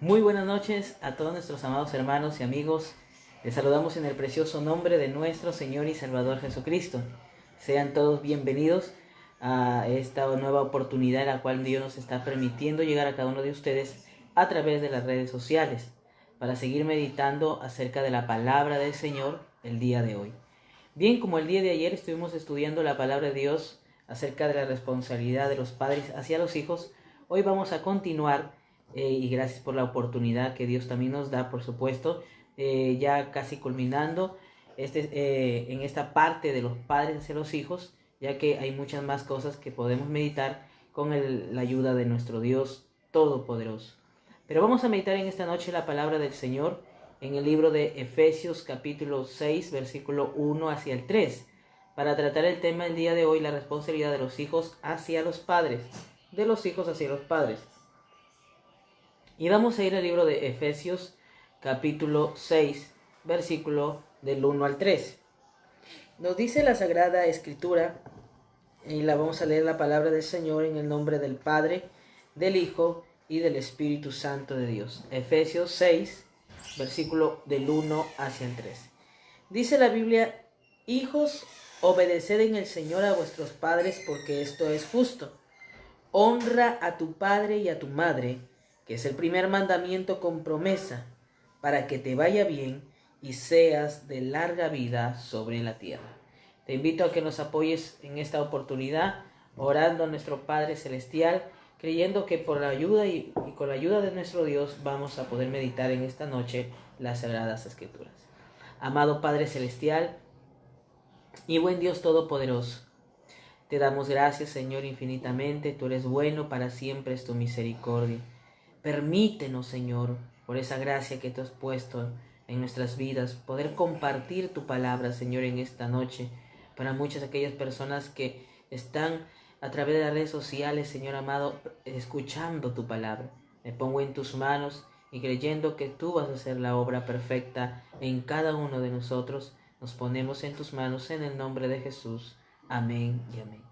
Muy buenas noches a todos nuestros amados hermanos y amigos. Les saludamos en el precioso nombre de nuestro Señor y Salvador Jesucristo. Sean todos bienvenidos a esta nueva oportunidad en la cual Dios nos está permitiendo llegar a cada uno de ustedes a través de las redes sociales para seguir meditando acerca de la palabra del Señor el día de hoy. Bien, como el día de ayer estuvimos estudiando la palabra de Dios acerca de la responsabilidad de los padres hacia los hijos, hoy vamos a continuar y gracias por la oportunidad que Dios también nos da, por supuesto, ya casi culminando en esta parte de los padres hacia los hijos, ya que hay muchas más cosas que podemos meditar con la ayuda de nuestro Dios Todopoderoso. Pero vamos a meditar en esta noche la palabra del Señor en el libro de Efesios capítulo 6, versículo 1 hacia el 3, para tratar el tema del día de hoy, la responsabilidad de los hijos hacia los padres, de los hijos hacia los padres. Y vamos a ir al libro de Efesios capítulo 6, versículo del 1 al 3. Nos dice la Sagrada Escritura, y la vamos a leer la palabra del Señor en el nombre del Padre, del Hijo y del Espíritu Santo de Dios. Efesios 6, versículo del 1 hacia el 3. Dice la Biblia: hijos, obedeced en el Señor a vuestros padres, porque esto es justo. Honra a tu padre y a tu madre, que es el primer mandamiento con promesa, para que te vaya bien y seas de larga vida sobre la tierra. Te invito a que nos apoyes en esta oportunidad, orando a nuestro Padre Celestial, creyendo que por la ayuda y con la ayuda de nuestro Dios vamos a poder meditar en esta noche las Sagradas Escrituras. Amado Padre Celestial y buen Dios Todopoderoso, te damos gracias, Señor, infinitamente. Tú eres bueno, para siempre es tu misericordia. Permítenos, Señor, por esa gracia que tú has puesto en nuestras vidas, poder compartir tu palabra, Señor, en esta noche, para muchas de aquellas personas que están a través de las redes sociales, Señor amado, escuchando tu palabra. Me pongo en tus manos y creyendo que tú vas a hacer la obra perfecta en cada uno de nosotros, nos ponemos en tus manos en el nombre de Jesús. Amén y amén.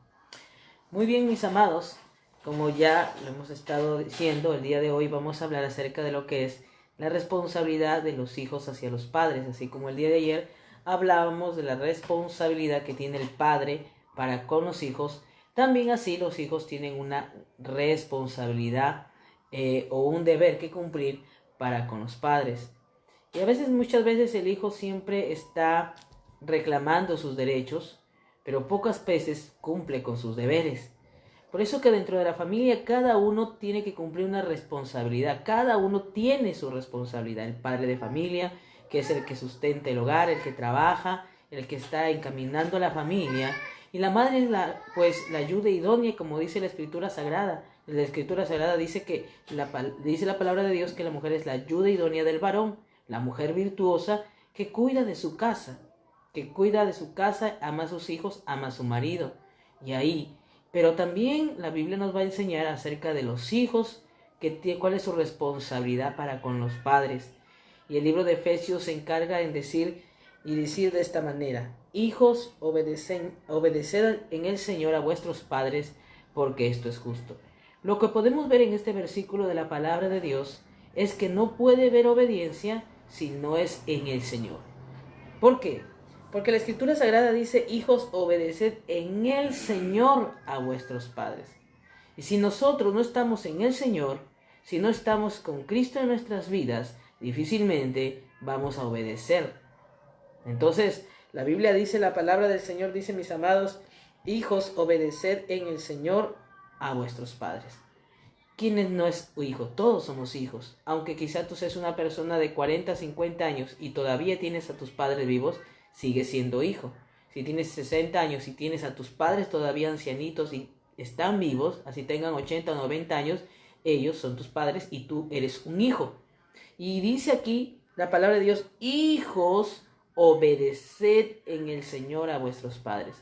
Muy bien, mis amados. Como ya lo hemos estado diciendo, el día de hoy vamos a hablar acerca de lo que es la responsabilidad de los hijos hacia los padres. Así como el día de ayer hablábamos de la responsabilidad que tiene el padre para con los hijos, también así los hijos tienen una responsabilidad o un deber que cumplir para con los padres. Y a veces, muchas veces el hijo siempre está reclamando sus derechos, pero pocas veces cumple con sus deberes. Por eso que dentro de la familia cada uno tiene que cumplir una responsabilidad, cada uno tiene su responsabilidad. El padre de familia, que es el que sustenta el hogar, el que trabaja, el que está encaminando a la familia. Y la madre es la ayuda idónea, como dice la Escritura Sagrada. La Escritura Sagrada dice dice la palabra de Dios que la mujer es la ayuda idónea del varón, la mujer virtuosa que cuida de su casa, ama a sus hijos, ama a su marido. Y ahí... Pero también la Biblia nos va a enseñar acerca de los hijos, cuál es su responsabilidad para con los padres. Y el libro de Efesios se encarga en decir de esta manera: hijos, obedeced en el Señor a vuestros padres, porque esto es justo. Lo que podemos ver en este versículo de la palabra de Dios es que no puede haber obediencia si no es en el Señor. ¿Por qué? Porque la Escritura Sagrada dice: hijos, obedeced en el Señor a vuestros padres. Y si nosotros no estamos en el Señor, si no estamos con Cristo en nuestras vidas, difícilmente vamos a obedecer. Entonces, la Biblia dice, la palabra del Señor dice, mis amados, hijos, obedeced en el Señor a vuestros padres. ¿Quién no es hijo? Todos somos hijos. Aunque quizá tú seas una persona de 40, 50 años y todavía tienes a tus padres vivos, sigues siendo hijo. Si tienes 60 años y tienes a tus padres todavía ancianitos y están vivos, así tengan 80 o 90 años, ellos son tus padres y tú eres un hijo. Y dice aquí la palabra de Dios: hijos, obedeced en el Señor a vuestros padres.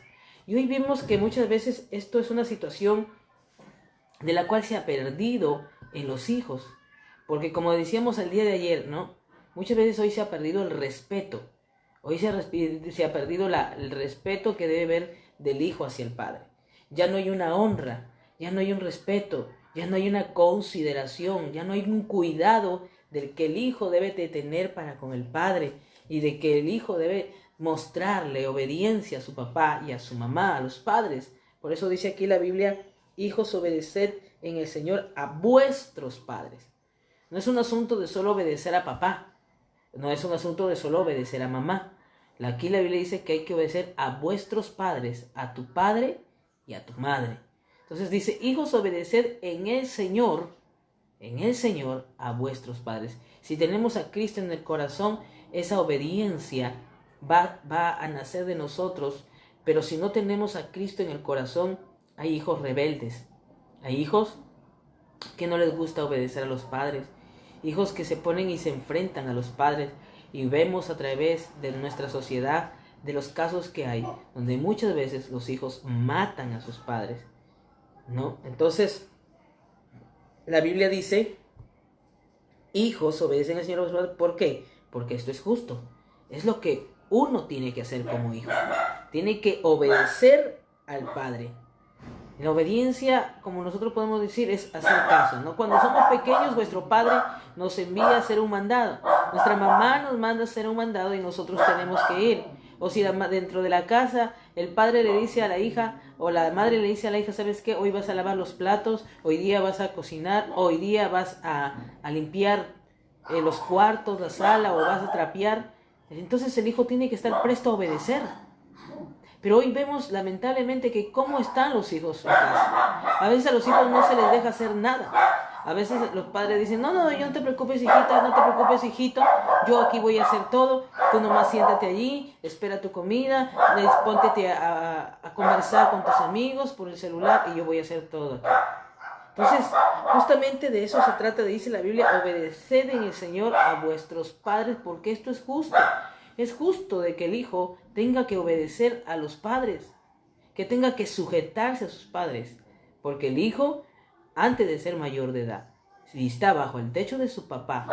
Y hoy vemos que muchas veces esto es una situación de la cual se ha perdido en los hijos. Porque como decíamos el día de ayer, ¿no? Muchas veces hoy se ha perdido el respeto. Hoy se ha perdido el respeto que debe haber del hijo hacia el padre. Ya no hay una honra, ya no hay un respeto. Ya no hay una consideración, ya no hay un cuidado del que el hijo debe de tener para con el padre y de que el hijo debe mostrarle obediencia a su papá y a su mamá, a los padres. Por eso dice aquí la Biblia, hijos, obedeced en el Señor a vuestros padres. No es un asunto de solo obedecer a papá, no es un asunto de solo obedecer a mamá. Aquí la Biblia dice que hay que obedecer a vuestros padres, a tu padre y a tu madre. Entonces dice, hijos, obedeced en el Señor, a vuestros padres. Si tenemos a Cristo en el corazón, esa obediencia va a nacer de nosotros. Pero si no tenemos a Cristo en el corazón, hay hijos rebeldes. Hay hijos que no les gusta obedecer a los padres. Hijos que se ponen y se enfrentan a los padres. Y vemos a través de nuestra sociedad, de los casos que hay, donde muchas veces los hijos matan a sus padres, ¿no? Entonces, la Biblia dice, hijos, obedecen al Señor. ¿Por qué? Porque esto es justo. Es lo que uno tiene que hacer como hijo. Tiene que obedecer al Padre. La obediencia, como nosotros podemos decir, es hacer caso, ¿no? Cuando somos pequeños, vuestro padre nos envía a hacer un mandado. Nuestra mamá nos manda a hacer un mandado y nosotros tenemos que ir. O si dentro de la casa el padre le dice a la hija o la madre le dice a la hija, ¿sabes qué? Hoy vas a lavar los platos, hoy día vas a cocinar, hoy día vas a limpiar los cuartos, la sala, o vas a trapear. Entonces el hijo tiene que estar presto a obedecer. Pero hoy vemos lamentablemente que cómo están los hijos en casa. A veces a los hijos no se les deja hacer nada. A veces los padres dicen, no, no te preocupes, hijita, no te preocupes, hijito, yo aquí voy a hacer todo, tú nomás siéntate allí, espera tu comida, póntete a conversar con tus amigos por el celular y yo voy a hacer todo aquí. Entonces, justamente de eso se trata, dice la Biblia, obedeced en el Señor a vuestros padres, porque esto es justo. Es justo de que el hijo tenga que obedecer a los padres, que tenga que sujetarse a sus padres, porque el hijo, antes de ser mayor de edad, si está bajo el techo de su papá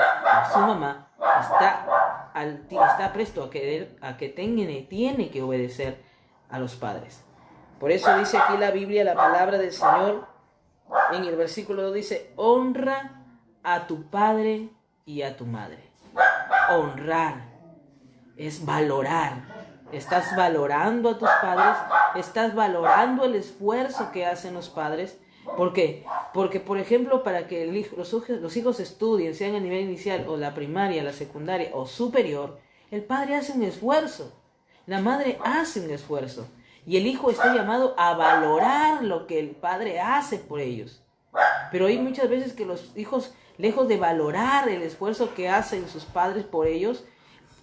o su mamá, está presto a que tiene que obedecer a los padres. Por eso dice aquí la Biblia, la palabra del Señor, en el versículo 2 dice, honra a tu padre y a tu madre. Honrar es valorar. Estás valorando a tus padres, estás valorando el esfuerzo que hacen los padres. ¿Por qué? Porque, por ejemplo, para que los hijos estudien, sean a nivel inicial o la primaria, la secundaria o superior, el padre hace un esfuerzo, la madre hace un esfuerzo, y el hijo está llamado a valorar lo que el padre hace por ellos. Pero hay muchas veces que los hijos, lejos de valorar el esfuerzo que hacen sus padres por ellos,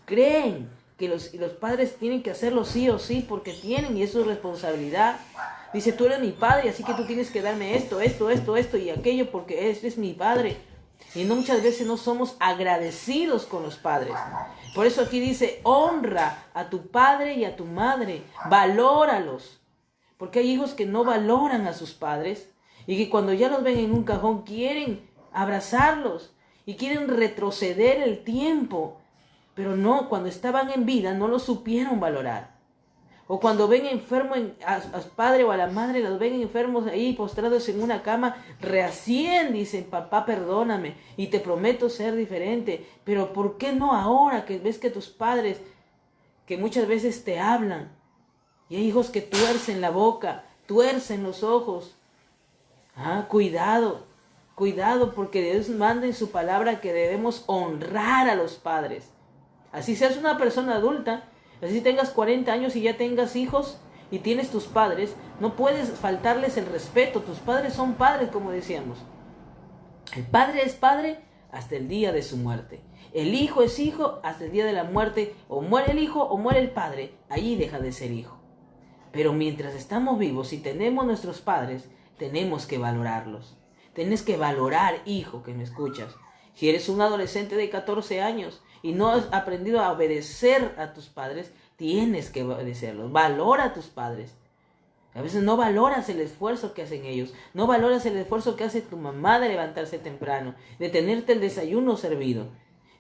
creen que los padres tienen que hacerlo sí o sí porque tienen y es su responsabilidad. Dice, tú eres mi padre, así que tú tienes que darme esto y aquello porque eres mi padre. Y no, muchas veces no somos agradecidos con los padres. Por eso aquí dice, honra a tu padre y a tu madre, valóralos. Porque hay hijos que no valoran a sus padres y que cuando ya los ven en un cajón quieren abrazarlos y quieren retroceder el tiempo. Pero no, cuando estaban en vida no lo supieron valorar. O cuando ven enfermo al padre o a la madre, los ven enfermos ahí postrados en una cama, recién dicen, papá, perdóname y te prometo ser diferente. Pero ¿por qué no ahora que ves que tus padres, que muchas veces te hablan, y hay hijos que tuercen la boca, tuercen los ojos? Cuidado porque Dios manda en su palabra que debemos honrar a los padres. Así seas una persona adulta, así tengas 40 años y ya tengas hijos y tienes tus padres, no puedes faltarles el respeto. Tus padres son padres, como decíamos. El padre es padre hasta el día de su muerte. El hijo es hijo hasta el día de la muerte. O muere el hijo o muere el padre. Allí deja de ser hijo. Pero mientras estamos vivos y tenemos nuestros padres, tenemos que valorarlos. Tienes que valorar, hijo, que me escuchas. Si eres un adolescente de 14 años y no has aprendido a obedecer a tus padres, tienes que obedecerlos. Valora a tus padres. A veces no valoras el esfuerzo que hacen ellos. No valoras el esfuerzo que hace tu mamá de levantarse temprano, de tenerte el desayuno servido,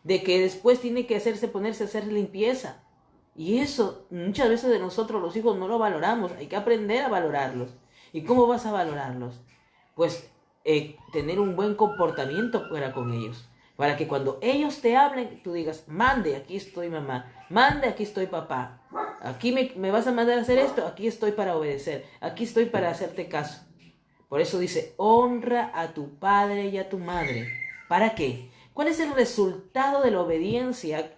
de que después tiene que ponerse a hacer limpieza. Y eso muchas veces de nosotros los hijos no lo valoramos. Hay que aprender a valorarlos. ¿Y cómo vas a valorarlos? Pues tener un buen comportamiento para con ellos. Para que cuando ellos te hablen, tú digas, mande, aquí estoy mamá, mande, aquí estoy papá. Aquí me vas a mandar a hacer esto, aquí estoy para obedecer, aquí estoy para hacerte caso. Por eso dice, honra a tu padre y a tu madre. ¿Para qué? ¿Cuál es el resultado de la obediencia,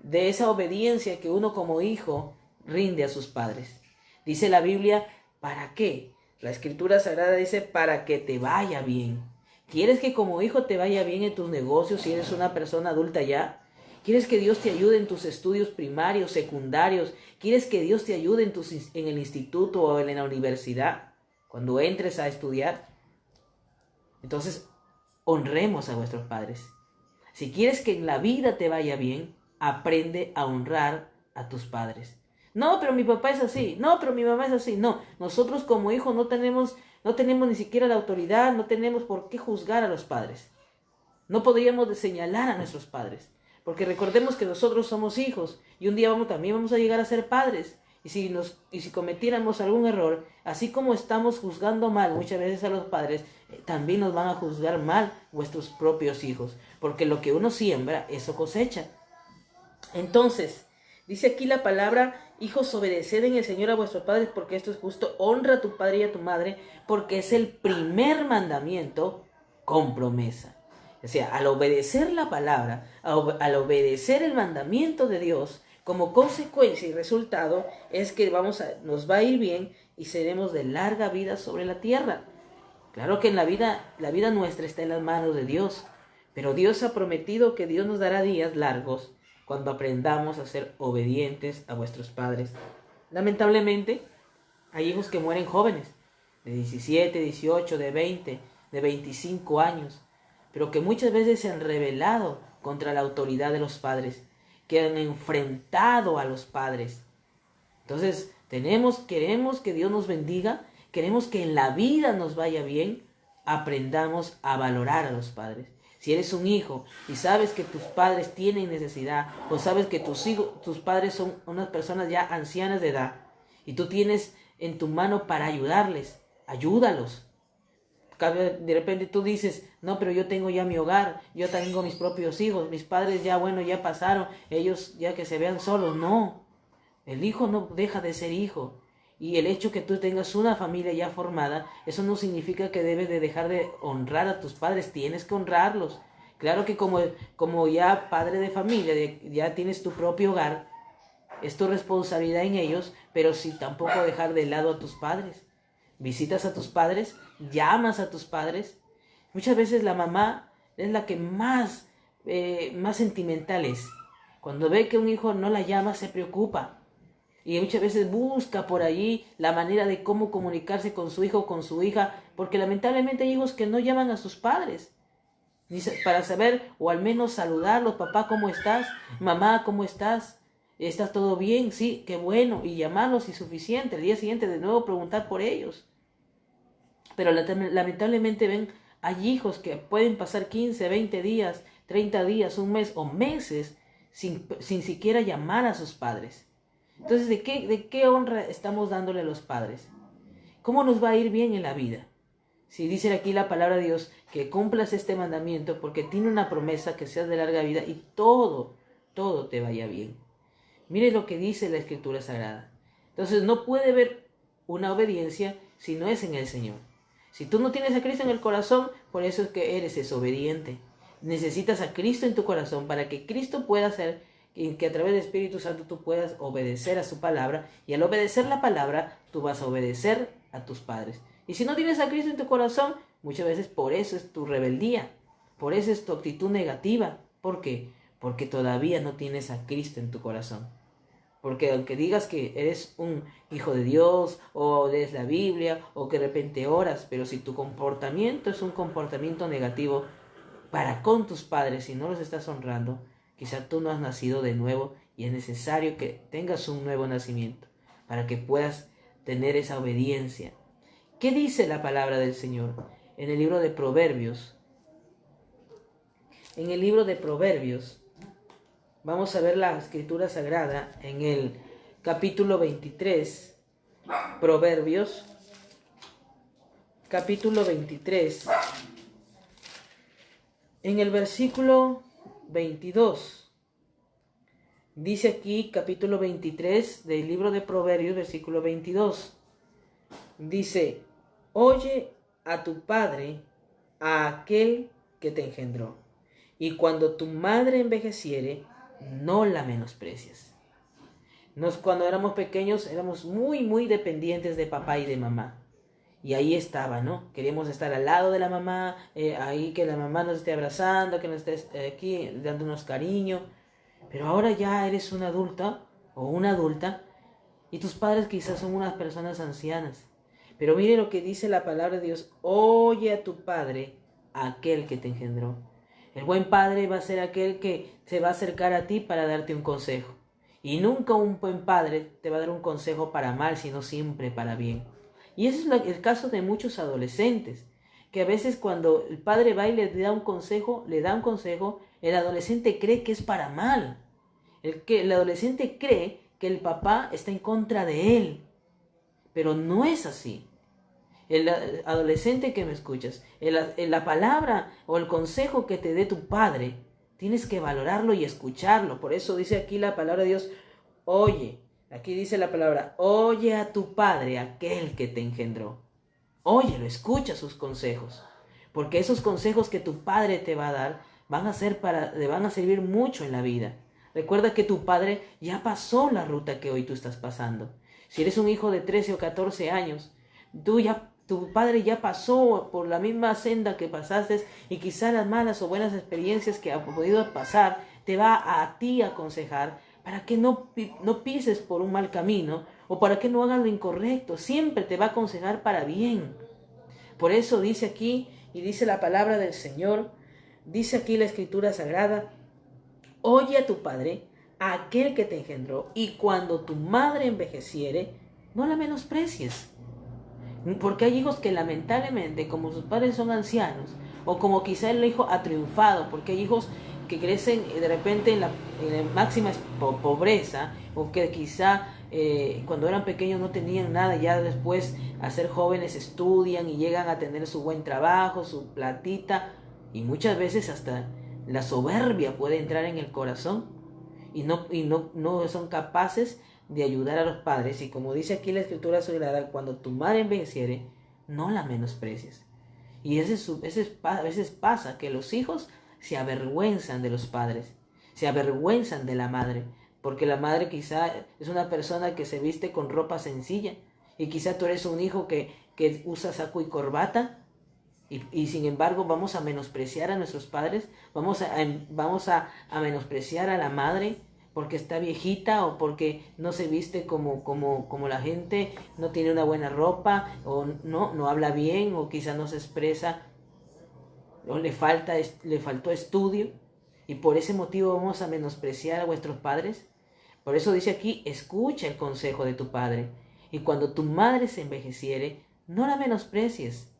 de esa obediencia que uno como hijo rinde a sus padres? Dice la Biblia, ¿para qué? La Escritura Sagrada dice, para que te vaya bien. ¿Quieres que como hijo te vaya bien en tus negocios si eres una persona adulta ya? ¿Quieres que Dios te ayude en tus estudios primarios, secundarios? ¿Quieres que Dios te ayude en el instituto o en la universidad? Cuando entres a estudiar. Entonces, honremos a vuestros padres. Si quieres que en la vida te vaya bien, aprende a honrar a tus padres. No, pero mi papá es así. No, pero mi mamá es así. No, nosotros como hijos no tenemos ni siquiera la autoridad, no tenemos por qué juzgar a los padres. No podríamos señalar a nuestros padres. Porque recordemos que nosotros somos hijos y un día también vamos a llegar a ser padres. Y si cometiéramos algún error, así como estamos juzgando mal muchas veces a los padres, también nos van a juzgar mal vuestros propios hijos. Porque lo que uno siembra, eso cosecha. Entonces, dice aquí la palabra, hijos, obedeced en el Señor a vuestros padres porque esto es justo. Honra a tu padre y a tu madre porque es el primer mandamiento con promesa. O sea, al obedecer la palabra, al obedecer el mandamiento de Dios, como consecuencia y resultado es que nos va a ir bien y seremos de larga vida sobre la tierra. Claro que en la vida nuestra está en las manos de Dios, pero Dios ha prometido que Dios nos dará días largos cuando aprendamos a ser obedientes a vuestros padres. Lamentablemente, hay hijos que mueren jóvenes, de 17, 18, de 20, de 25 años, pero que muchas veces se han rebelado contra la autoridad de los padres, que han enfrentado a los padres. Entonces, queremos que Dios nos bendiga, queremos que en la vida nos vaya bien, aprendamos a valorar a los padres. Si eres un hijo y sabes que tus padres tienen necesidad, o sabes que tus padres son unas personas ya ancianas de edad, y tú tienes en tu mano para ayudarles, ayúdalos. De repente tú dices, no, pero yo tengo ya mi hogar, yo tengo mis propios hijos, mis padres ya pasaron, ellos ya que se vean solos. No, el hijo no deja de ser hijo. Y el hecho que tú tengas una familia ya formada, eso no significa que debes de dejar de honrar a tus padres, tienes que honrarlos. Claro que como ya padre de familia, ya tienes tu propio hogar, es tu responsabilidad en ellos, pero sí tampoco dejar de lado a tus padres. Visitas a tus padres, llamas a tus padres. Muchas veces la mamá es la que más sentimental es. Cuando ve que un hijo no la llama, se preocupa. Y muchas veces busca por allí la manera de cómo comunicarse con su hijo o con su hija, porque lamentablemente hay hijos que no llaman a sus padres para saber o al menos saludarlos. Papá, ¿cómo estás? Mamá, ¿cómo estás? ¿Está todo bien? Sí, qué bueno. Y llamarlos es suficiente. El día siguiente de nuevo preguntar por ellos. Pero lamentablemente hay hijos que pueden pasar 15, 20 días, 30 días, un mes o meses sin siquiera llamar a sus padres. Entonces, ¿de qué honra estamos dándole a los padres? ¿Cómo nos va a ir bien en la vida? Si dice aquí la palabra de Dios que cumplas este mandamiento porque tiene una promesa que seas de larga vida y todo te vaya bien. Mire lo que dice la Escritura Sagrada. Entonces no puede haber una obediencia si no es en el Señor. Si tú no tienes a Cristo en el corazón, por eso es que eres desobediente. Necesitas a Cristo en tu corazón para que Cristo pueda hacer que a través del Espíritu Santo tú puedas obedecer a su palabra. Y al obedecer la palabra, tú vas a obedecer a tus padres. Y si no tienes a Cristo en tu corazón, muchas veces por eso es tu rebeldía. Por eso es tu actitud negativa. ¿Por qué? Porque todavía no tienes a Cristo en tu corazón. Porque aunque digas que eres un hijo de Dios, o lees la Biblia, o que de repente oras, pero si tu comportamiento es un comportamiento negativo para con tus padres y no los estás honrando, quizá tú no has nacido de nuevo y es necesario que tengas un nuevo nacimiento para que puedas tener esa obediencia. ¿Qué dice la palabra del Señor? En el libro de Proverbios. En el libro de Proverbios, vamos a ver la Escritura Sagrada en el capítulo 23, Proverbios, capítulo 23, en el versículo 22. Dice aquí, capítulo 23 del libro de Proverbios, versículo 22. Dice, oye a tu padre, a aquel que te engendró, y cuando tu madre envejeciere, no la menosprecies. Cuando éramos pequeños éramos muy dependientes de papá y de mamá. Y ahí estaba, ¿no? Queríamos estar al lado de la mamá, ahí que la mamá nos esté abrazando, que nos esté aquí dándonos cariño. Pero ahora ya eres una adulta o una adulta y tus padres quizás son unas personas ancianas. Pero mire lo que dice la palabra de Dios. Oye a tu padre, aquel que te engendró. El buen padre va a ser aquel que se va a acercar a ti para darte un consejo. Y nunca un buen padre te va a dar un consejo para mal, sino siempre para bien. Y ese es el caso de muchos adolescentes, que a veces cuando el padre va y le da un consejo, el adolescente cree que es para mal. El adolescente cree que el papá está en contra de él, pero no es así. El adolescente que me escuchas, la palabra o el consejo que te dé tu padre, tienes que valorarlo y escucharlo. Por eso dice aquí la palabra de Dios, oye, aquí dice la palabra, oye a tu padre, aquel que te engendró. Óyelo, escucha sus consejos, porque esos consejos que tu padre te va a dar le van a servir mucho en la vida. Recuerda que tu padre ya pasó la ruta que hoy tú estás pasando. Si eres un hijo de 13 o 14 años, tu padre ya pasó por la misma senda que pasaste y quizá las malas o buenas experiencias que ha podido pasar te va a ti a aconsejar para que no pises por un mal camino o para que no hagas lo incorrecto. Siempre te va a aconsejar para bien. Por eso dice aquí, y dice la palabra del Señor, dice aquí la Escritura Sagrada, oye a tu padre, a aquel que te engendró, y cuando tu madre envejeciere, no la menosprecies. Porque hay hijos que lamentablemente, como sus padres son ancianos, o como quizá el hijo ha triunfado, porque hay hijos que crecen de repente en la máxima pobreza, o que quizá cuando eran pequeños no tenían nada, ya después a ser jóvenes estudian y llegan a tener su buen trabajo, su platita, y muchas veces hasta la soberbia puede entrar en el corazón y no son capaces de ayudar a los padres. Y como dice aquí la Escritura Sagrada, cuando tu madre envejeciere, no la menosprecies. Y a veces pasa que los hijos se avergüenzan de los padres, se avergüenzan de la madre, porque la madre quizá es una persona que se viste con ropa sencilla, y quizá tú eres un hijo que usa saco y corbata, y sin embargo vamos a menospreciar a nuestros padres, vamos a menospreciar a la madre porque está viejita o porque no se viste como la gente, no tiene una buena ropa o no habla bien o quizá no se expresa o le faltó estudio, y por ese motivo vamos a menospreciar a vuestros padres. Por eso dice aquí, escucha el consejo de tu padre, y cuando tu madre se envejeciere, no la menosprecies,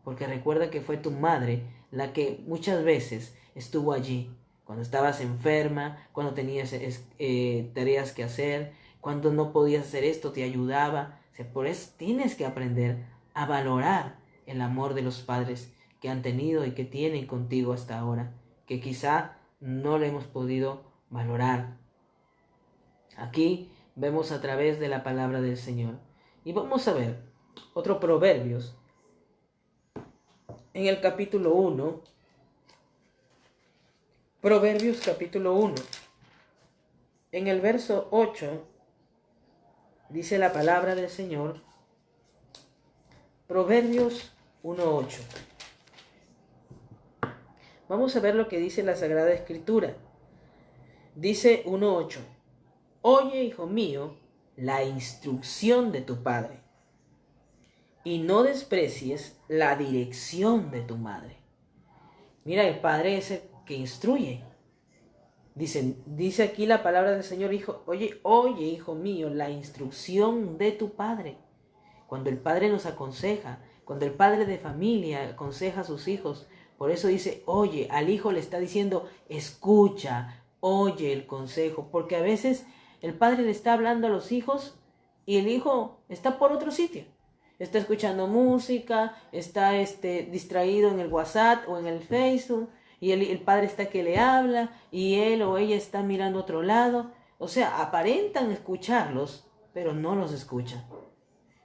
porque recuerda que fue tu madre la que muchas veces estuvo allí, cuando estabas enferma, cuando tenías tareas que hacer, cuando no podías hacer esto, te ayudaba. O sea, por eso tienes que aprender a valorar el amor de los padres que han tenido y que tienen contigo hasta ahora, que quizá no lo hemos podido valorar. Aquí vemos a través de la palabra del Señor. Y vamos a ver otro Proverbios. En el capítulo 1, Proverbios capítulo 1, en el verso 8, dice la palabra del Señor, Proverbios 1:8. Vamos a ver lo que dice la Sagrada Escritura. Dice 1:8, oye, hijo mío, la instrucción de tu padre, y no desprecies la dirección de tu madre. Mira, el padre es el que instruye. Dice aquí la palabra del Señor, oye, hijo mío, la instrucción de tu padre. Cuando el padre nos aconseja, cuando el padre de familia aconseja a sus hijos, por eso dice, oye, al hijo le está diciendo, escucha, oye el consejo, porque a veces el padre le está hablando a los hijos y el hijo está por otro sitio. está escuchando música, está distraído en el WhatsApp o en el Facebook, y el padre está que le habla, y él o ella está mirando a otro lado. O sea, aparentan escucharlos, pero no los escuchan.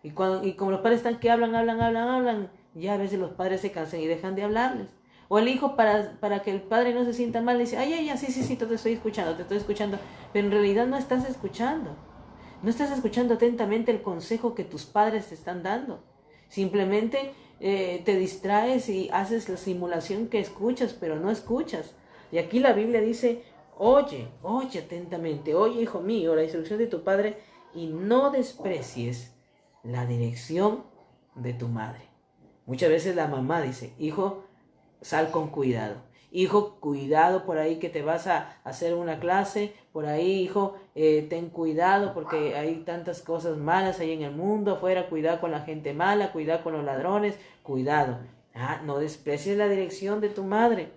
Y como los padres están que hablan, ya a veces los padres se cansan y dejan de hablarles. O el hijo, para que el padre no se sienta mal, le dice, ay, sí, te estoy escuchando, pero en realidad no estás escuchando. No estás escuchando atentamente el consejo que tus padres te están dando. Simplemente te distraes y haces la simulación que escuchas, pero no escuchas. Y aquí la Biblia dice, oye atentamente, oye, hijo mío, la instrucción de tu padre, y no desprecies la dirección de tu madre. Muchas veces la mamá dice, hijo, sal con cuidado. Hijo, cuidado por ahí que te vas a hacer una clase. Por ahí, hijo, ten cuidado porque hay tantas cosas malas ahí en el mundo afuera. Cuidado con la gente mala, cuidado con los ladrones, cuidado. No desprecies la dirección de tu madre.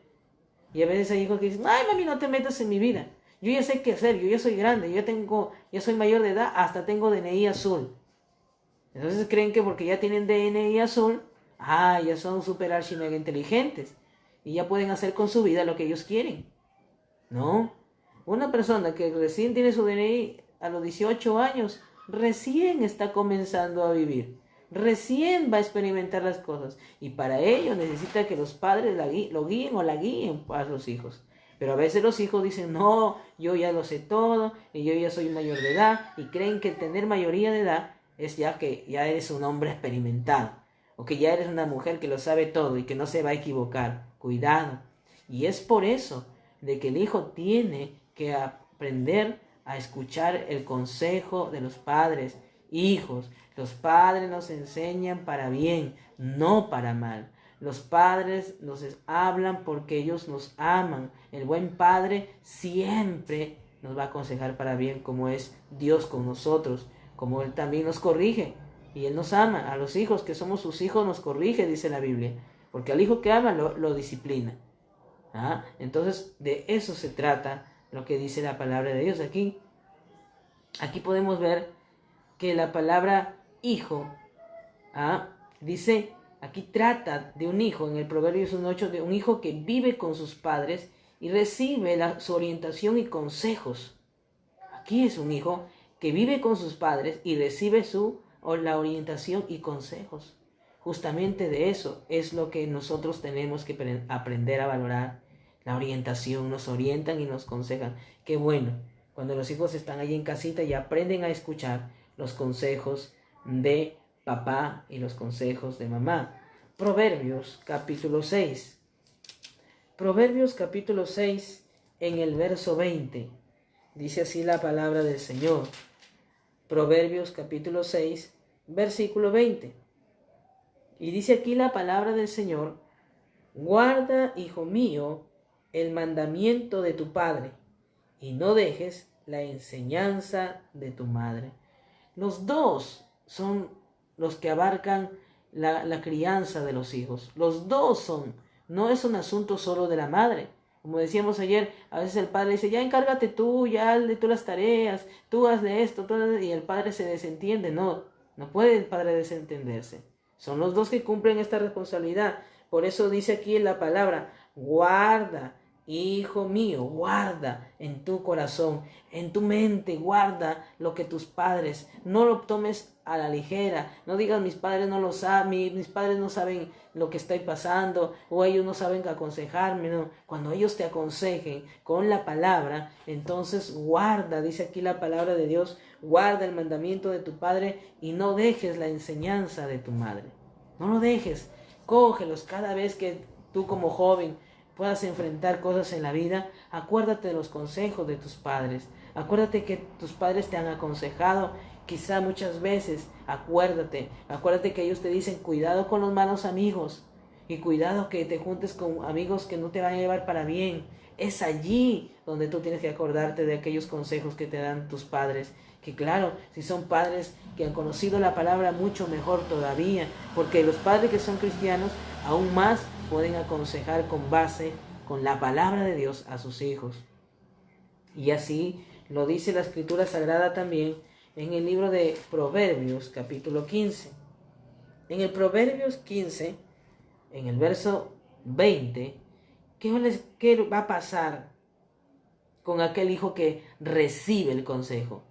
Y a veces hay hijos que dicen, ay, mami, no te metas en mi vida. Yo ya sé qué hacer, yo ya soy grande, ya soy mayor de edad, hasta tengo DNI azul. Entonces creen que porque ya tienen DNI azul, ya son super archi mega inteligentes y ya pueden hacer con su vida lo que ellos quieren. No, una persona que recién tiene su DNI a los 18 años, recién está comenzando a vivir, recién va a experimentar las cosas, y para ello necesita que los padres lo guíen o la guíen a los hijos. Pero a veces los hijos dicen, no, yo ya lo sé todo y yo ya soy mayor de edad, y creen que el tener mayoría de edad es ya que ya eres un hombre experimentado, o que ya eres una mujer que lo sabe todo y que no se va a equivocar. Cuidado. Y es por eso de que el hijo tiene que aprender a escuchar el consejo de los padres. Hijos, los padres nos enseñan para bien, no para mal. Los padres nos hablan porque ellos nos aman. El buen padre siempre nos va a aconsejar para bien, como es Dios con nosotros, como Él también nos corrige. Y Él nos ama. A los hijos que somos sus hijos nos corrige, dice la Biblia. Porque al hijo que ama lo disciplina. Entonces de eso se trata lo que dice la palabra de Dios. Aquí podemos ver que la palabra hijo dice, aquí trata de un hijo, en el Proverbios 1:8, de un hijo que vive con sus padres y recibe su orientación y consejos. Aquí es un hijo que vive con sus padres y recibe la orientación y consejos. Justamente de eso es lo que nosotros tenemos que aprender a valorar. La orientación, nos orientan y nos aconsejan. Qué bueno, cuando los hijos están allí en casita y aprenden a escuchar los consejos de papá y los consejos de mamá. Proverbios capítulo 6. Proverbios capítulo 6 en el verso 20. Dice así la palabra del Señor. Proverbios capítulo 6, versículo 20. Y dice aquí la palabra del Señor: guarda, hijo mío, el mandamiento de tu padre, y no dejes la enseñanza de tu madre. Los dos son los que abarcan la crianza de los hijos. Los dos son, no es un asunto solo de la madre. Como decíamos ayer, a veces el padre dice, ya encárgate tú, ya hazle tú las tareas, tú hazle esto, y el padre se desentiende. No puede el padre desentenderse. Son los dos que cumplen esta responsabilidad. Por eso dice aquí en la palabra, guarda, hijo mío, guarda en tu corazón, en tu mente, guarda lo que tus padres, no lo tomes a la ligera. No digas, mis padres no lo saben, mis padres no saben lo que estoy pasando, o ellos no saben aconsejarme. No, cuando ellos te aconsejen con la palabra, entonces guarda, dice aquí la palabra de Dios, guarda el mandamiento de tu padre y no dejes la enseñanza de tu madre. No lo dejes, cógelos cada vez que tú como joven puedas enfrentar cosas en la vida. Acuérdate de los consejos de tus padres. Acuérdate que tus padres te han aconsejado, quizá muchas veces. Acuérdate que ellos te dicen, cuidado con los malos amigos, y cuidado que te juntes con amigos que no te van a llevar para bien. Es allí donde tú tienes que acordarte de aquellos consejos que te dan tus padres. Que claro, si son padres que han conocido la palabra, mucho mejor todavía, porque los padres que son cristianos aún más pueden aconsejar con base con la palabra de Dios a sus hijos. Y así lo dice la Escritura Sagrada también en el libro de Proverbios capítulo 15. En el Proverbios 15, en el verso 20, ¿qué va a pasar con aquel hijo que recibe el consejo,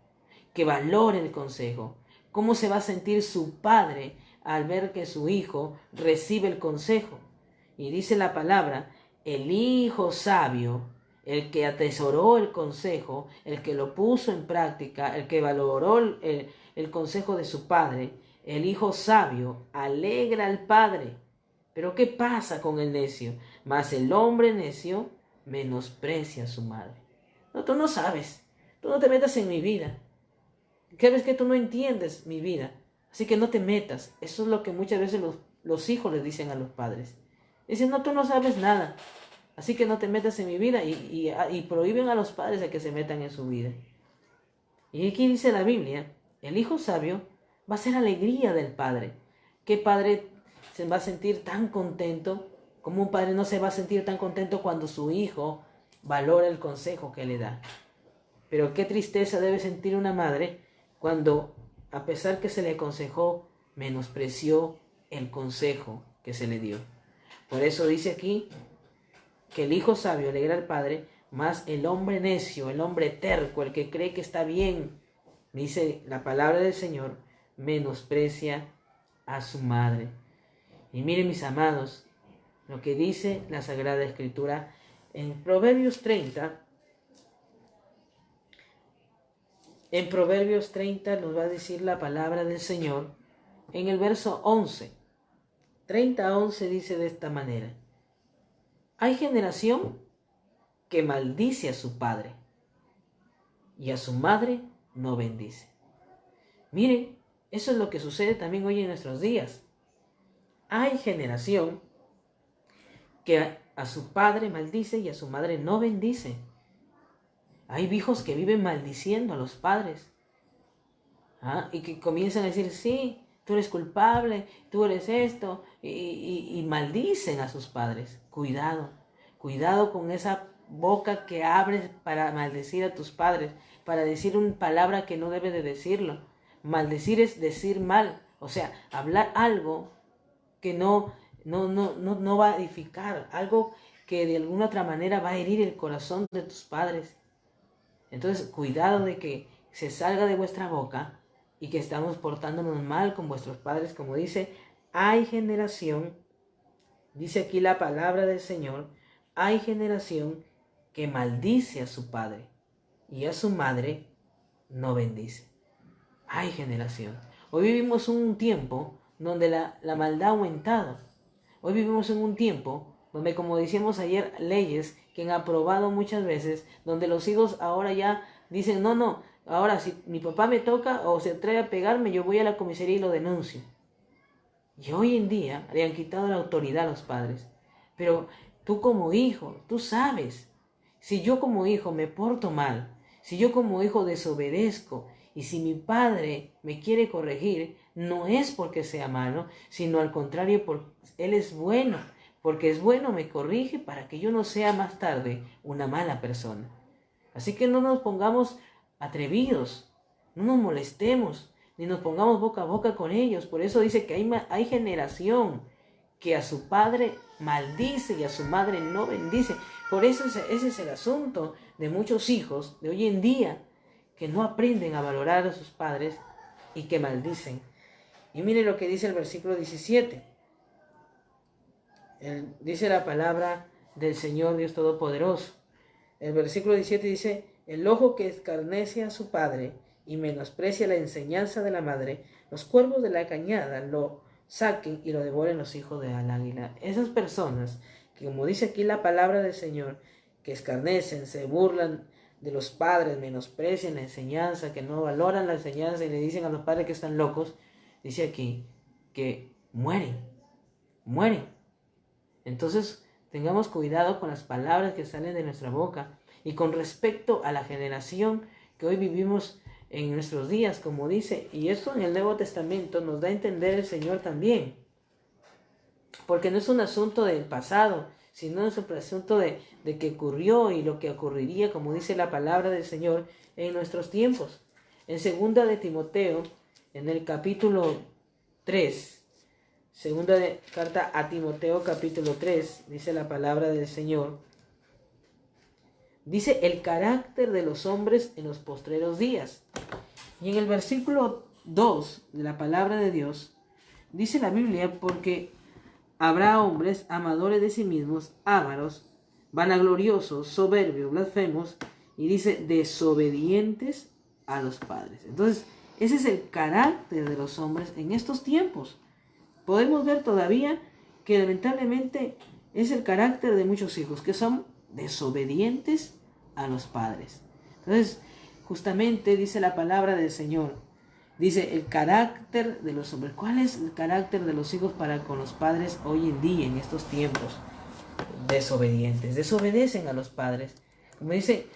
que valora el consejo? ¿Cómo se va a sentir su padre al ver que su hijo recibe el consejo? Y dice la palabra, el hijo sabio, el que atesoró el consejo, el que lo puso en práctica, el que valoró el consejo de su padre, el hijo sabio alegra al padre. Pero ¿qué pasa con el necio? Mas el hombre necio menosprecia a su madre. No, tú no sabes, tú no te metas en mi vida. Sabes que tú no entiendes mi vida, así que no te metas. Eso es lo que muchas veces los hijos les dicen a los padres. Dicen, no, tú no sabes nada, así que no te metas en mi vida, y prohíben a los padres a que se metan en su vida. Y aquí dice la Biblia, el hijo sabio va a ser alegría del padre. ¿Qué padre se va a sentir tan contento? Como un padre no se va a sentir tan contento cuando su hijo valora el consejo que le da. Pero qué tristeza debe sentir una madre cuando, a pesar que se le aconsejó, menospreció el consejo que se le dio. Por eso dice aquí que el hijo sabio alegra al padre, mas el hombre necio, el hombre terco, el que cree que está bien, dice la palabra del Señor, menosprecia a su madre. Y miren, mis amados, lo que dice la Sagrada Escritura en Proverbios 30. En Proverbios 30 nos va a decir la palabra del Señor en el verso 11. 30:11 dice de esta manera: hay generación que maldice a su padre y a su madre no bendice. Miren, eso es lo que sucede también hoy en nuestros días. Hay generación que a su padre maldice y a su madre no bendice. Hay hijos que viven maldiciendo a los padres. Y que comienzan a decir, sí, tú eres culpable, tú eres esto, y maldicen a sus padres. Cuidado, cuidado con esa boca que abres para maldecir a tus padres, para decir una palabra que no debe de decirlo. Maldecir es decir mal, o sea, hablar algo que no va a edificar, algo que de alguna otra manera va a herir el corazón de tus padres. Entonces, cuidado de que se salga de vuestra boca y que estamos portándonos mal con vuestros padres, como dice, hay generación, dice aquí la palabra del Señor, hay generación que maldice a su padre y a su madre no bendice. Hay generación. Hoy vivimos un tiempo donde la maldad ha aumentado. Hoy vivimos en un tiempo donde, como decíamos ayer, leyes que han aprobado muchas veces, donde los hijos ahora ya dicen, no, ahora si mi papá me toca o se atreve a pegarme, yo voy a la comisaría y lo denuncio. Y hoy en día le han quitado la autoridad a los padres. Pero tú como hijo, tú sabes, si yo como hijo me porto mal, si yo como hijo desobedezco, y si mi padre me quiere corregir, no es porque sea malo, sino al contrario, porque él es bueno. Porque es bueno, me corrige para que yo no sea más tarde una mala persona. Así que no nos pongamos atrevidos, no nos molestemos, ni nos pongamos boca a boca con ellos. Por eso dice que hay generación que a su padre maldice y a su madre no bendice. Por eso ese es el asunto de muchos hijos de hoy en día, que no aprenden a valorar a sus padres y que maldicen. Y mire lo que dice el versículo 17. Dice la palabra del Señor Dios Todopoderoso. El versículo 17 dice, el ojo que escarnece a su padre y menosprecia la enseñanza de la madre, los cuervos de la cañada lo saquen y lo devoren los hijos del águila. Esas personas que, como dice aquí la palabra del Señor, que escarnecen, se burlan de los padres, menosprecian la enseñanza, que no valoran la enseñanza y le dicen a los padres que están locos, dice aquí que mueren. Entonces, tengamos cuidado con las palabras que salen de nuestra boca. Y con respecto a la generación que hoy vivimos en nuestros días, como dice, y esto en el Nuevo Testamento nos da a entender el Señor también. Porque no es un asunto del pasado, sino es un asunto de que ocurrió y lo que ocurriría, como dice la palabra del Señor, en nuestros tiempos. En 2 de Timoteo, en el capítulo 3, Segunda carta a Timoteo capítulo 3, dice la palabra del Señor. Dice el carácter de los hombres en los postreros días. Y en el versículo 2 de la palabra de Dios, dice la Biblia, porque habrá hombres amadores de sí mismos, ávaros, vanagloriosos, soberbios, blasfemos, y dice desobedientes a los padres. Entonces, ese es el carácter de los hombres en estos tiempos. Podemos ver todavía que lamentablemente es el carácter de muchos hijos, que son desobedientes a los padres. Entonces, justamente dice la palabra del Señor, dice el carácter de los hombres. ¿Cuál es el carácter de los hijos para con los padres hoy en día, en estos tiempos? Desobedientes, desobedecen a los padres. Como dice,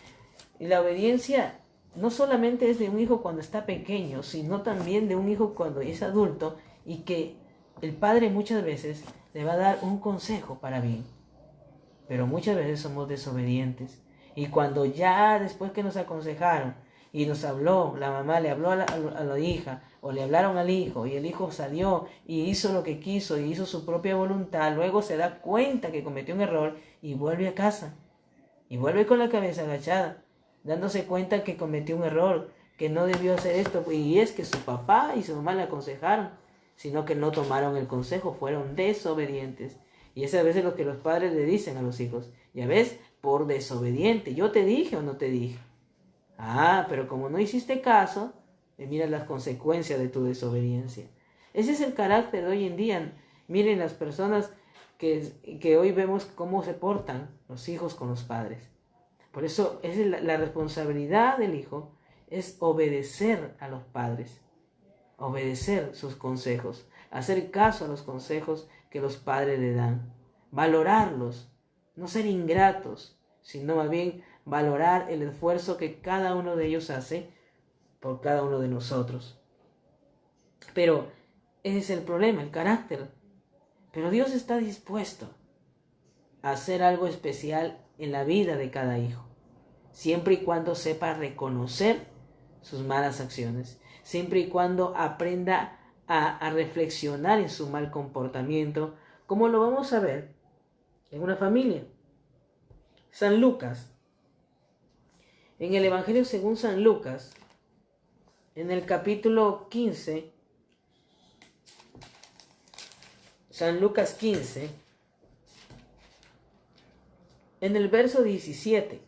la obediencia no solamente es de un hijo cuando está pequeño, sino también de un hijo cuando es adulto, y que el padre muchas veces le va a dar un consejo para bien, pero muchas veces somos desobedientes. Y cuando ya después que nos aconsejaron y nos habló, la mamá le habló a la hija, o le hablaron al hijo, y el hijo salió y hizo lo que quiso y hizo su propia voluntad, luego se da cuenta que cometió un error y vuelve a casa. Y vuelve con la cabeza agachada, dándose cuenta que cometió un error, que no debió hacer esto. Y es que su papá y su mamá le aconsejaron, sino que no tomaron el consejo, fueron desobedientes. Y es a veces lo que los padres le dicen a los hijos. Ya ves, por desobediente, ¿yo te dije o no te dije? Ah, pero como no hiciste caso, mira las consecuencias de tu desobediencia. Ese es el carácter de hoy en día. Miren las personas que hoy vemos cómo se portan los hijos con los padres. Por eso es la responsabilidad del hijo es obedecer a los padres, obedecer sus consejos, hacer caso a los consejos que los padres le dan, valorarlos, no ser ingratos, sino más bien valorar el esfuerzo que cada uno de ellos hace por cada uno de nosotros. Pero ese es el problema, el carácter. Pero Dios está dispuesto a hacer algo especial en la vida de cada hijo, siempre y cuando sepa reconocer sus malas acciones, siempre y cuando aprenda a reflexionar en su mal comportamiento, como lo vamos a ver en una familia. San Lucas, en el Evangelio según San Lucas, en el capítulo 15, San Lucas 15, en el verso 17,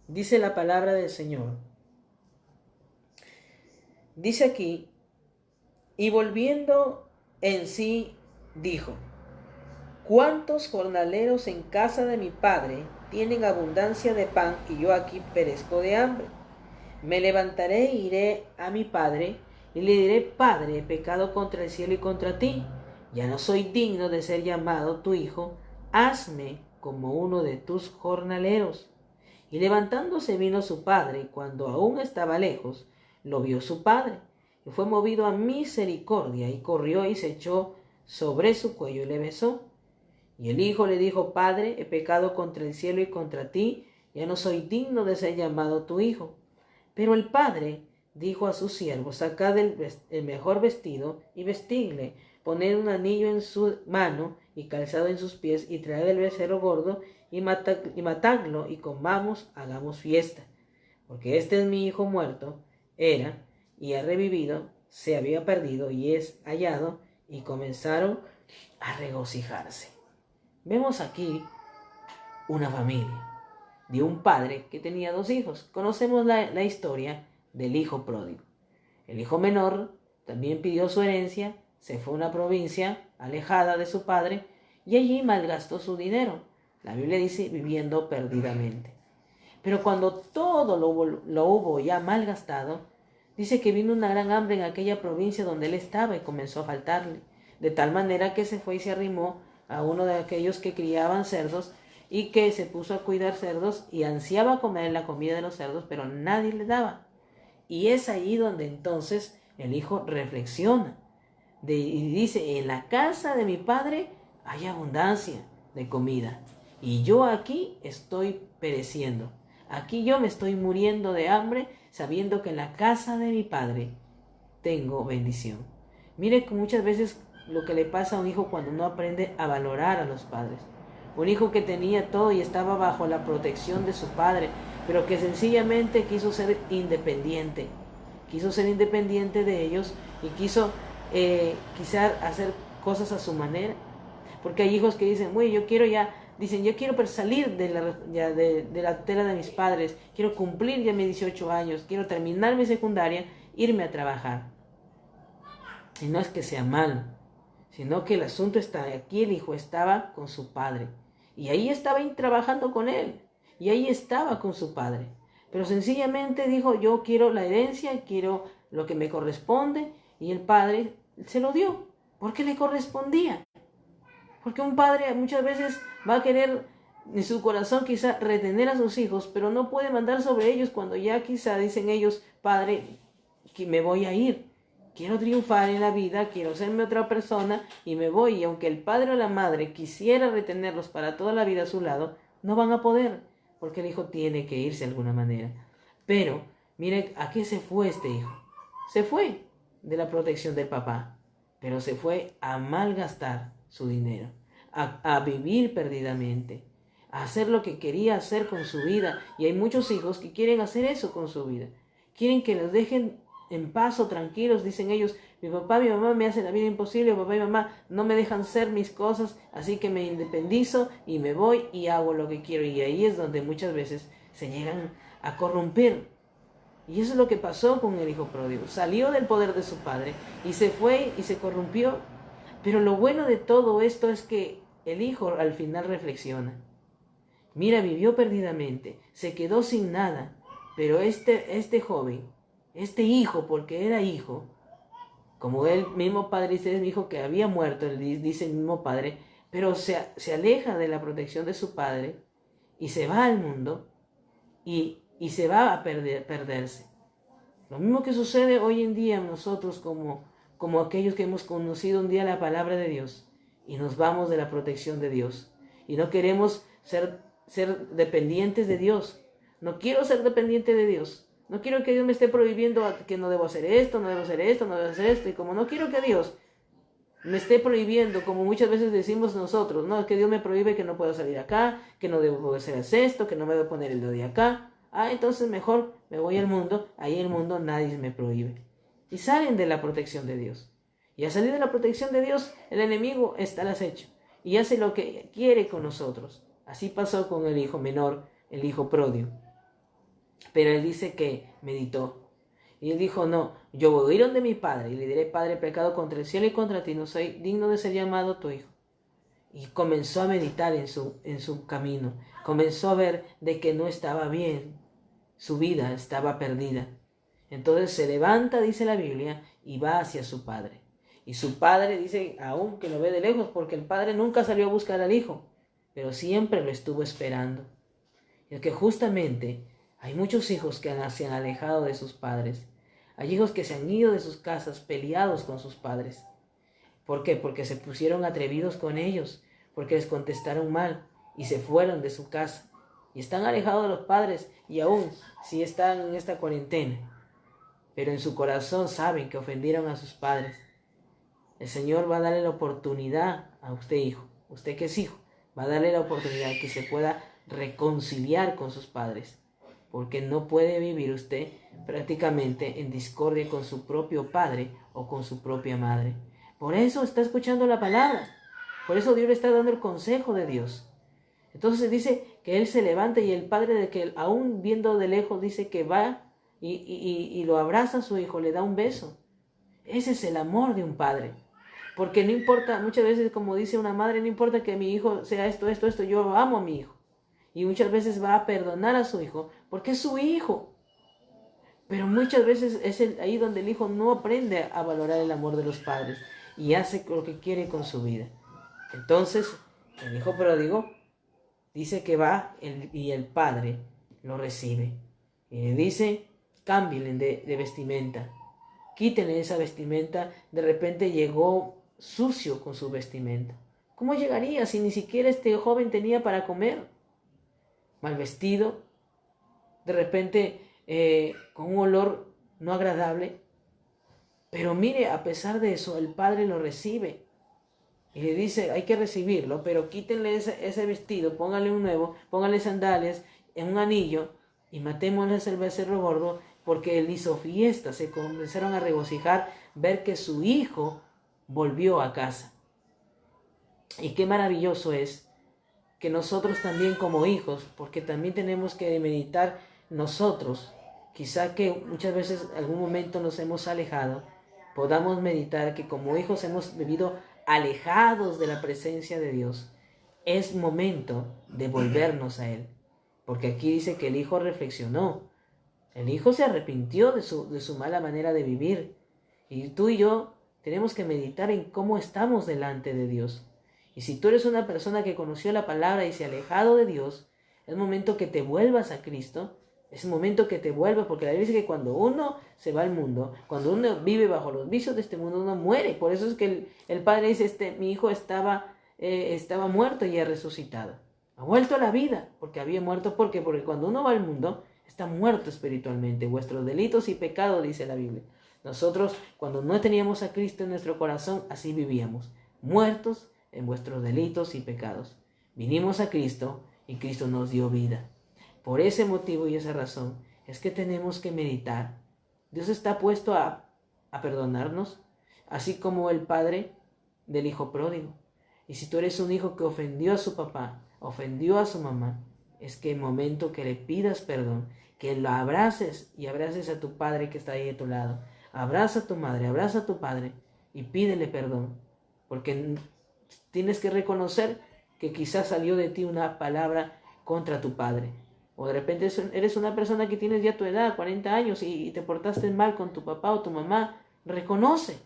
dice la palabra del Señor. Dice aquí, y volviendo en sí, dijo, ¿cuántos jornaleros en casa de mi padre tienen abundancia de pan y yo aquí perezco de hambre? Me levantaré e iré a mi padre y le diré, Padre, he pecado contra el cielo y contra ti. Ya no soy digno de ser llamado tu hijo. Hazme como uno de tus jornaleros. Y levantándose vino su padre, y cuando aún estaba lejos, lo vio su padre, y fue movido a misericordia, y corrió y se echó sobre su cuello y le besó. Y el hijo le dijo, Padre, he pecado contra el cielo y contra ti, ya no soy digno de ser llamado tu hijo. Pero el padre dijo a sus siervos, sacad el mejor vestido y vestidle, poned un anillo en su mano y calzado en sus pies, y traed el becerro gordo y matadlo, y comamos, hagamos fiesta. Porque este es mi hijo muerto, era, y ha revivido, se había perdido y es hallado, y comenzaron a regocijarse. Vemos aquí una familia de un padre que tenía dos hijos. Conocemos la historia del hijo pródigo. El hijo menor también pidió su herencia, se fue a una provincia alejada de su padre y allí malgastó su dinero. La Biblia dice viviendo perdidamente. Pero cuando todo lo hubo ya malgastado, dice que vino una gran hambre en aquella provincia donde él estaba y comenzó a faltarle. De tal manera que se fue y se arrimó a uno de aquellos que criaban cerdos y que se puso a cuidar cerdos y ansiaba comer la comida de los cerdos, pero nadie le daba. Y es ahí donde entonces el hijo reflexiona y dice, en la casa de mi padre hay abundancia de comida y yo aquí estoy pereciendo. Aquí yo me estoy muriendo de hambre sabiendo que en la casa de mi padre tengo bendición. Mire que muchas veces lo que le pasa a un hijo cuando no aprende a valorar a los padres. Un hijo que tenía todo y estaba bajo la protección de su padre, pero que sencillamente quiso ser independiente. Quiso ser independiente de ellos y quiso quizás hacer cosas a su manera. Porque hay hijos que dicen, yo quiero yo quiero salir de la tutela de mis padres, quiero cumplir ya mis 18 años, quiero terminar mi secundaria, irme a trabajar. Y no es que sea malo, sino que el asunto está aquí, el hijo estaba con su padre. Y ahí estaba trabajando con él. Y ahí estaba con su padre. Pero sencillamente dijo, yo quiero la herencia, quiero lo que me corresponde. Y el padre se lo dio, porque le correspondía. Porque un padre muchas veces va a querer en su corazón quizá retener a sus hijos, pero no puede mandar sobre ellos cuando ya quizá dicen ellos, padre, que me voy a ir. Quiero triunfar en la vida, quiero serme otra persona y me voy. Y aunque el padre o la madre quisiera retenerlos para toda la vida a su lado, no van a poder, porque el hijo tiene que irse de alguna manera. Pero, mire, ¿a qué se fue este hijo? Se fue de la protección del papá, pero se fue a malgastar su dinero, a vivir perdidamente, a hacer lo que quería hacer con su vida. Y hay muchos hijos que quieren hacer eso con su vida. Quieren que los dejen en paz o tranquilos, dicen ellos, mi papá, mi mamá me hacen la vida imposible, mi papá y mamá no me dejan hacer mis cosas, así que me independizo y me voy y hago lo que quiero. Y ahí es donde muchas veces se llegan a corromper. Y eso es lo que pasó con el hijo pródigo. Salió del poder de su padre y se fue y se corrompió. Pero lo bueno de todo esto es que el hijo al final reflexiona. Mira, vivió perdidamente, se quedó sin nada, pero este joven, este hijo, porque era hijo, como el mismo padre dice, dijo que había muerto, dice el mismo padre, pero se aleja de la protección de su padre y se va al mundo y se va a perderse. Lo mismo que sucede hoy en día nosotros como aquellos que hemos conocido un día la palabra de Dios y nos vamos de la protección de Dios y no queremos ser dependientes de Dios. No quiero ser dependiente de Dios. No quiero que Dios me esté prohibiendo que no debo hacer esto, no debo hacer esto, no debo hacer esto. Y como no quiero que Dios me esté prohibiendo, como muchas veces decimos nosotros, no, es que Dios me prohíbe que no puedo salir acá, que no debo hacer esto, que no me debo poner el dedo de acá. Entonces mejor me voy al mundo, ahí en el mundo nadie me prohíbe. Y salen de la protección de Dios. Y al salir de la protección de Dios, el enemigo está al acecho y hace lo que quiere con nosotros. Así pasó con el hijo menor, el hijo pródigo. Pero él dice que meditó. Y él dijo, no, yo voy a ir donde mi padre y le diré, Padre, pecado contra el cielo y contra ti, no soy digno de ser llamado tu hijo. Y comenzó a meditar en su camino. Comenzó a ver de que no estaba bien. Su vida estaba perdida. Entonces se levanta, dice la Biblia, y va hacia su padre. Y su padre dice, aún que lo ve de lejos, porque el padre nunca salió a buscar al hijo, pero siempre lo estuvo esperando. Y es que justamente hay muchos hijos que se han alejado de sus padres. Hay hijos que se han ido de sus casas peleados con sus padres. ¿Por qué? Porque se pusieron atrevidos con ellos, porque les contestaron mal y se fueron de su casa. Y están alejados de los padres y aún si están en esta cuarentena, pero en su corazón saben que ofendieron a sus padres. El Señor va a darle la oportunidad a usted, hijo, usted que es hijo, va a darle la oportunidad de que se pueda reconciliar con sus padres, porque no puede vivir usted prácticamente en discordia con su propio padre o con su propia madre. Por eso está escuchando la palabra, por eso Dios le está dando el consejo de Dios. Entonces dice que él se levanta y el padre, de que aún viendo de lejos, dice que va y lo abraza a su hijo, le da un beso. Ese es el amor de un padre. Porque no importa, muchas veces como dice una madre, no importa que mi hijo sea esto, yo amo a mi hijo. Y muchas veces va a perdonar a su hijo porque es su hijo. Pero muchas veces es ahí donde el hijo no aprende a valorar el amor de los padres y hace lo que quiere con su vida. Entonces, el hijo pródigo dice que va y el padre lo recibe. Y le dice, cámbienle de vestimenta. Quítenle esa vestimenta. De repente llegó sucio con su vestimenta. ¿Cómo llegaría si ni siquiera este joven tenía para comer? Mal vestido, de repente con un olor no agradable. Pero mire, a pesar de eso, el padre lo recibe. Y le dice, hay que recibirlo, pero quítenle ese vestido, pónganle un nuevo, pónganle sandalias, en un anillo, y matémosles el becerro gordo, porque él hizo fiesta. Se comenzaron a regocijar ver que su hijo volvió a casa. Y qué maravilloso es que nosotros también como hijos, porque también tenemos que meditar nosotros, quizá que muchas veces en algún momento nos hemos alejado, podamos meditar que como hijos hemos vivido alejados de la presencia de Dios. Es momento de volvernos a Él, porque aquí dice que el hijo reflexionó, el hijo se arrepintió de su mala manera de vivir, y tú y yo tenemos que meditar en cómo estamos delante de Dios. Y si tú eres una persona que conoció la palabra y se ha alejado de Dios, es momento que te vuelvas a Cristo. Es momento que te vuelvas, porque la Biblia dice que cuando uno se va al mundo, cuando uno vive bajo los vicios de este mundo, uno muere. Por eso es que el padre dice, mi hijo estaba muerto y ha resucitado. Ha vuelto a la vida, porque había muerto. ¿Por qué? Porque cuando uno va al mundo, está muerto espiritualmente. Vuestros delitos y pecados, dice la Biblia. Nosotros, cuando no teníamos a Cristo en nuestro corazón, así vivíamos, muertos en vuestros delitos y pecados. Vinimos a Cristo y Cristo nos dio vida. Por ese motivo y esa razón es que tenemos que meditar. Dios está puesto a perdonarnos, así como el padre del hijo pródigo. Y si tú eres un hijo que ofendió a su papá, ofendió a su mamá, es que el momento que le pidas perdón, que lo abraces y abraces a tu padre que está ahí a tu lado. Abraza a tu madre, abraza a tu padre y pídele perdón, porque tienes que reconocer que quizás salió de ti una palabra contra tu padre. O de repente eres una persona que tienes ya tu edad, 40 años, y te portaste mal con tu papá o tu mamá. Reconoce.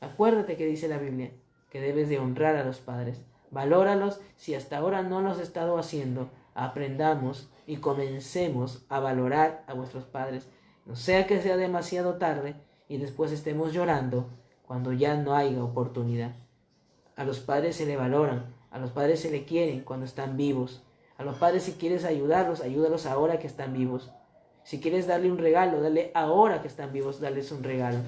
Acuérdate que dice la Biblia que debes de honrar a los padres. Valóralos. Si hasta ahora no lo has estado haciendo, aprendamos y comencemos a valorar a vuestros padres. No sea que sea demasiado tarde y después estemos llorando cuando ya no haya oportunidad. A los padres se le valoran, a los padres se le quieren cuando están vivos. A los padres, si quieres ayudarlos, ayúdalos ahora que están vivos. Si quieres darle un regalo, dale ahora que están vivos, darles un regalo.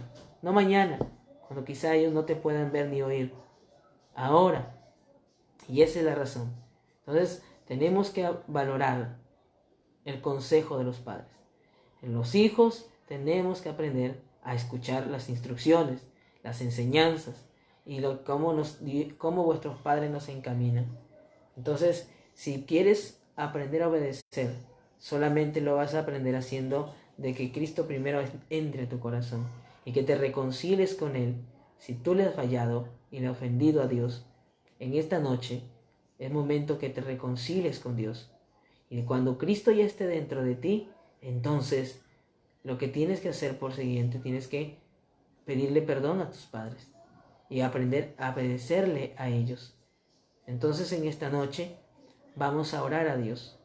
No mañana, cuando quizá ellos no te puedan ver ni oír. Ahora. Y esa es la razón. Entonces, tenemos que valorar el consejo de los padres. En los hijos tenemos que aprender a escuchar las instrucciones, las enseñanzas y cómo vuestros padres nos encaminan. Entonces, si quieres aprender a obedecer, solamente lo vas a aprender haciendo de que Cristo primero entre a tu corazón y que te reconcilies con Él. Si tú le has fallado y le has ofendido a Dios, en esta noche es momento que te reconcilies con Dios. Y cuando Cristo ya esté dentro de ti, entonces lo que tienes que hacer por siguiente, tienes que pedirle perdón a tus padres y aprender a obedecerle a ellos. Entonces en esta noche vamos a orar a Dios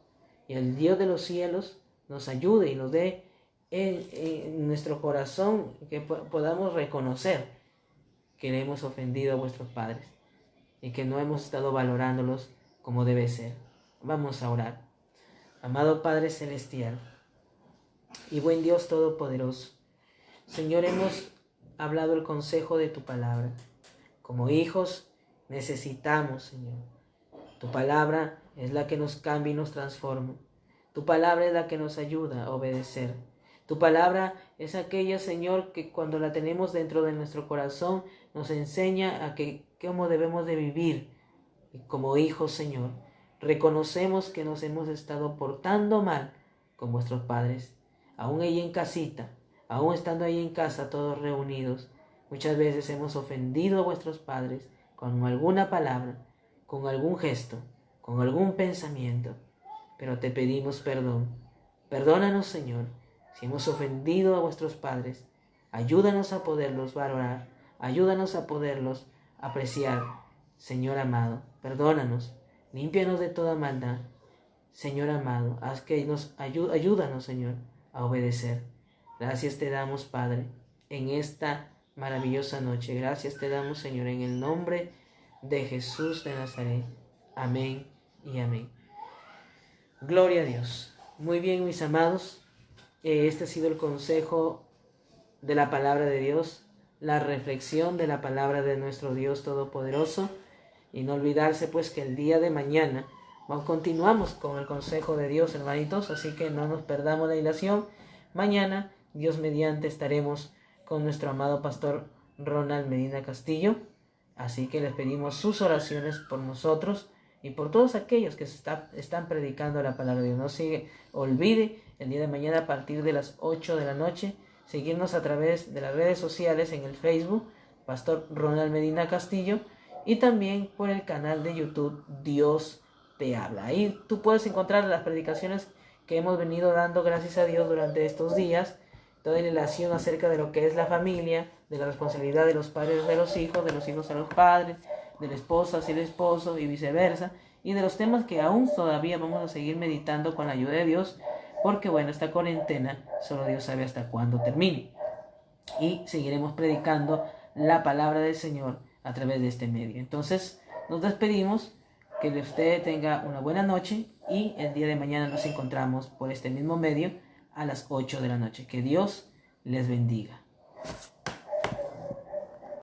y el Dios de los cielos nos ayude y nos dé en nuestro corazón que podamos reconocer que le hemos ofendido a vuestros padres y que no hemos estado valorándolos como debe ser. Vamos a orar. Amado Padre Celestial y buen Dios Todopoderoso, Señor, hemos hablado el consejo de tu palabra. Como hijos necesitamos, Señor. Tu palabra es la que nos cambia y nos transforma. Tu palabra es la que nos ayuda a obedecer. Tu palabra es aquella, Señor, que cuando la tenemos dentro de nuestro corazón nos enseña a cómo debemos de vivir. Y como hijos, Señor, reconocemos que nos hemos estado portando mal con vuestros padres, aún ahí en casita, aún estando ahí en casa todos reunidos. Muchas veces hemos ofendido a vuestros padres con alguna palabra, con algún gesto, con algún pensamiento, pero te pedimos perdón. Perdónanos, Señor, si hemos ofendido a vuestros padres. Ayúdanos a poderlos valorar, ayúdanos a poderlos apreciar. Señor amado, perdónanos, límpianos de toda maldad. Señor amado, haz que ayúdanos, Señor, a obedecer. Gracias te damos, Padre, en esta maravillosa noche. Gracias te damos, Señor, en el nombre de Jesús de Nazaret. Amén y amén. Gloria a Dios. Muy bien, mis amados. Este ha sido el consejo de la palabra de Dios. la reflexión de la palabra de nuestro Dios Todopoderoso. Y no olvidarse pues que el día de mañana continuamos con el consejo de Dios, hermanitos, así que no nos perdamos la ilación. Mañana, Dios mediante, estaremos con nuestro amado pastor Ronald Medina Castillo, así que les pedimos sus oraciones por nosotros y por todos aquellos que están predicando la palabra de Dios. No se olvide el día de mañana a partir de las 8 de la noche, seguirnos a través de las redes sociales en el Facebook, Pastor Ronald Medina Castillo, y también por el canal de YouTube Dios te habla. Ahí tú puedes encontrar las predicaciones que hemos venido dando, gracias a Dios, durante estos días, toda relación acerca de lo que es la familia, de la responsabilidad de los padres de los hijos a los padres, de la esposa hacia el esposo y viceversa, y de los temas que aún todavía vamos a seguir meditando con la ayuda de Dios, porque bueno, esta cuarentena solo Dios sabe hasta cuándo termine. Y seguiremos predicando la palabra del Señor a través de este medio. Entonces, nos despedimos, que usted tenga una buena noche y el día de mañana nos encontramos por este mismo medio a las 8 de la noche. Que Dios les bendiga.